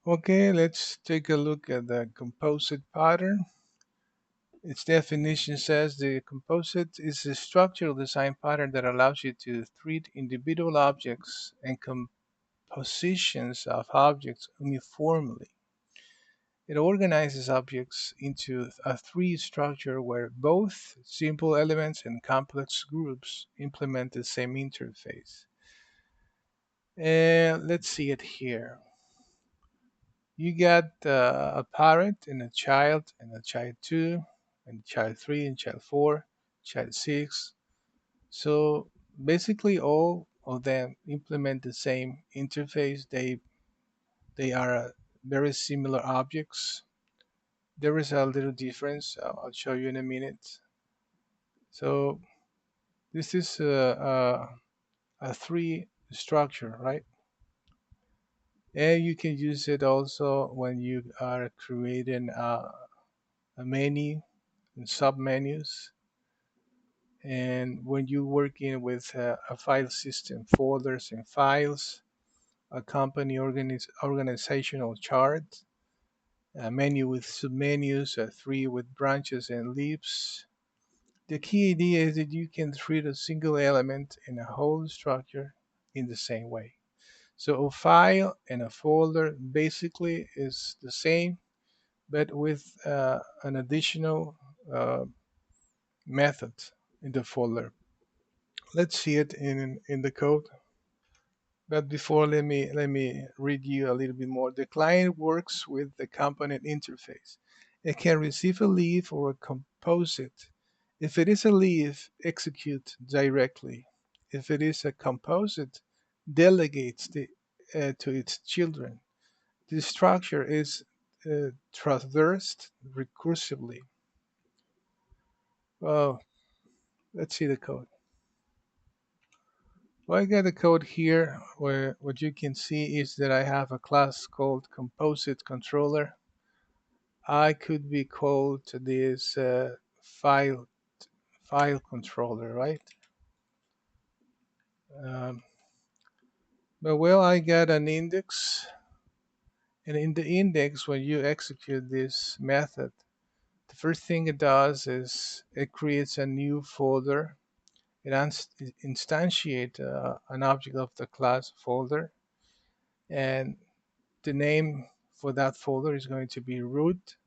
Okay, let's take a look at the composite pattern. Its definition says the composite is a structural design pattern that allows you to treat individual objects and compositions of objects uniformly. It organizes objects into a tree structure where both simple elements and complex groups implement the same interface. And let's see it here. You got a parent and a child 2, and child 3, and child 4, child 6. So basically, all of them implement the same interface. They are very similar objects. There is a little difference. I'll show you in a minute. So this is a tree structure, right? And you can use it also when you are creating a menu and submenus, and when you're working with a file system, folders and files, a company organizational chart, a menu with submenus, a tree with branches and leaves. The key idea is that you can treat a single element in a whole structure in the same way. So a file and a folder basically is the same, but with an additional method in the folder. Let's see it in the code. But before, let me read you a little bit more. The client works with the component interface. It can receive a leaf or a composite. If it is a leaf, execute directly. If it is a composite, delegates to its children. The structure is traversed recursively. Oh, let's see the code. Well, I got the code here where what you can see is that I have a class called Composite Controller. I could be called this file controller, right? Um, but well, I got an index, and in the index, when you execute this method, the first thing it does is it creates a new folder. It instantiates an object of the class folder, and the name for that folder is going to be root,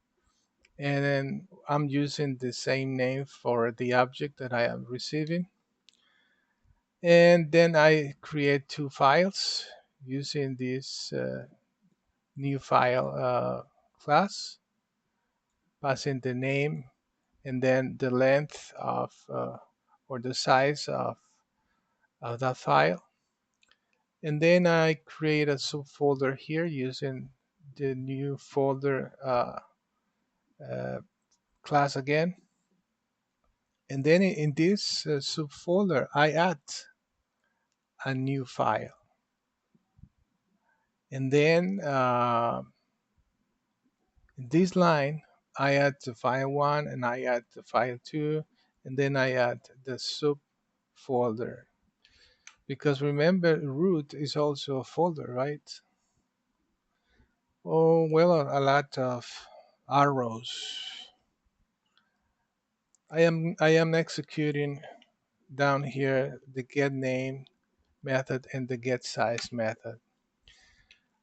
and then I'm using the same name for the object that I am receiving, and then I create two files using this new file class, passing the name and then the length of or the size of that file, and then I create a subfolder here using the new folder uh, class again. And then in this subfolder, I add a new file. And then in this line, I add the file 1 and I add the file 2, and then I add the subfolder. Because remember, root is also a folder, right? Oh, well, a lot of arrows. I am executing down here the get name method and the get size method.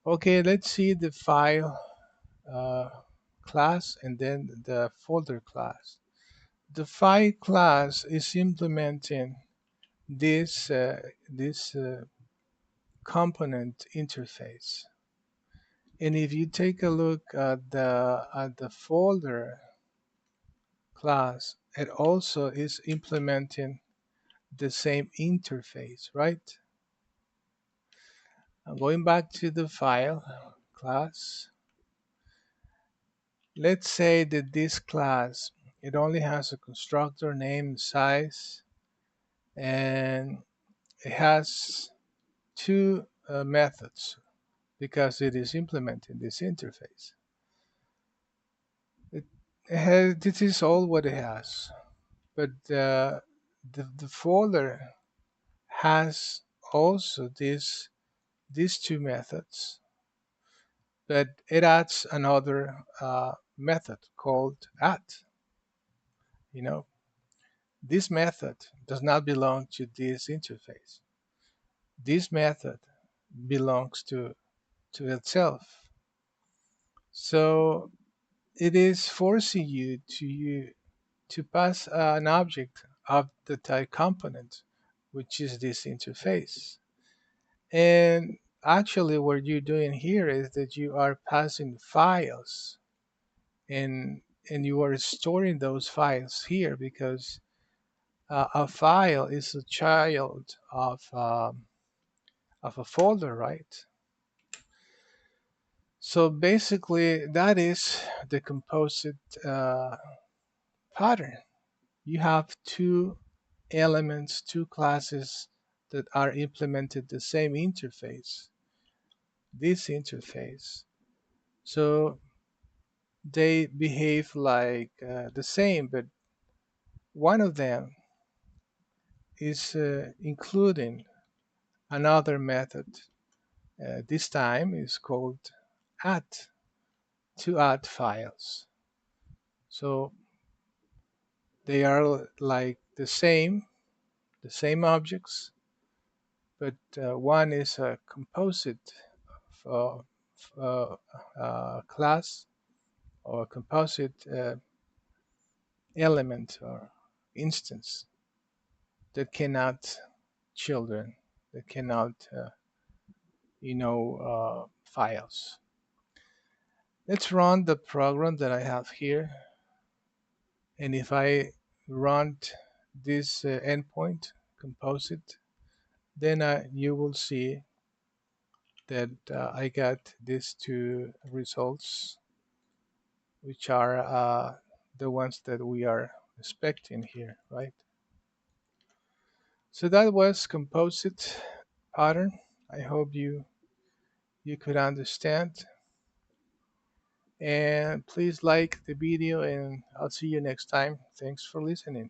Okay, let's see the file uh, class and then the folder class. The file class is implementing this component interface. And if you take a look at the folder class, it also is implementing the same interface, right? I'm going back to the file class. Let's say that this class, it only has a constructor name, size, and it has two methods because it is implementing this interface. This is all what it has, but the folder has also these two methods, but it adds another method called add. You know, this method does not belong to this interface. This method belongs to itself. So it is forcing you to pass an object of the type component, which is this interface. And actually, what you're doing here is that you are passing files, and you are storing those files here because a file is a child of a folder, right? So basically, that is the composite pattern. You have two elements, two classes that are implemented the same interface, this interface. So they behave like the same, but one of them is including another method. This time is called add, to add files. So they are like the same objects, but one is a composite uh, class or composite element or instance that cannot children, that cannot files. Let's run the program that I have here, and if I run this endpoint composite, then you will see that I got these two results, which are the ones that we are expecting here, right? So that was composite pattern. I hope you could understand. And please like the video, and I'll see you next time. Thanks for listening.